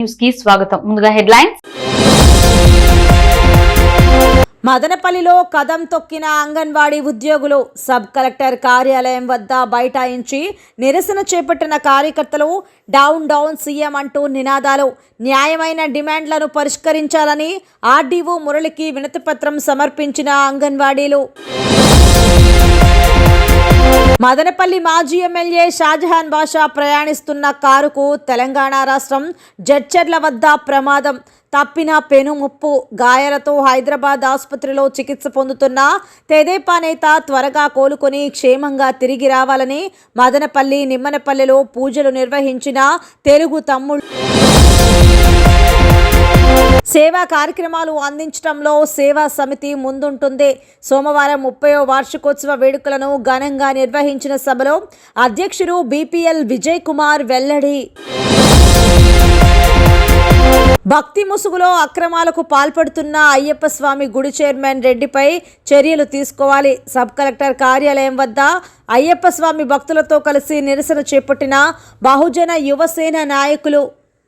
News కి స్వాగతం. ముందుగా హెడ్లైన్స్. మదనపల్లిలో కదం తొక్కిన అంగన్వాడీ ఉద్యోగులు. సబ్ కలెక్టర్ కార్యాలయం వద్ద బైఠాయించి నిరసన చేపట్టిన కార్యకర్తలు డౌన్ డౌన్ సీఎం అంటూ నినాదాలు. న్యాయమైన డిమాండ్లను పరిష్కరించాలని ఆర్డీఓ మురళికి వినతిపత్రం సమర్పించిన అంగన్వాడీలు. మదనపల్లి మాజీ ఎమ్మెల్యే షాజహాన్ బాషా ప్రయాణిస్తున్న కారుకు తెలంగాణ రాష్ట్రం జడ్చర్ల వద్ద ప్రమాదం. తప్పిన పెను ముప్పు. గాయాలతో హైదరాబాద్ ఆసుపత్రిలో చికిత్స పొందుతున్న తెదేపా నేత త్వరగా కోలుకొని క్షేమంగా తిరిగి రావాలని మదనపల్లి నిమ్మనపల్లిలో పూజలు నిర్వహించిన తెలుగు తమ్ముళ్ళు. సేవా కార్యక్రమాలు అందించడంలో సేవా సమితి ముందుంటుంది. సోమవారం 30వ వార్షికోత్సవ వేడుకలను ఘనంగా నిర్వహించిన సభలో అధ్యక్షుడు బీపీఎల్ విజయ్ కుమార్ వెల్లడి. భక్తి ముసుగులో అక్రమాలకు పాల్పడుతున్న అయ్యప్ప స్వామి గుడి చైర్మన్ రెడ్డిపై చర్యలు తీసుకోవాలి. సబ్ కలెక్టర్ కార్యాలయం వద్ద అయ్యప్ప స్వామి భక్తులతో కలిసి నిరసన చేపట్టిన బహుజన యువసేన నాయకులు.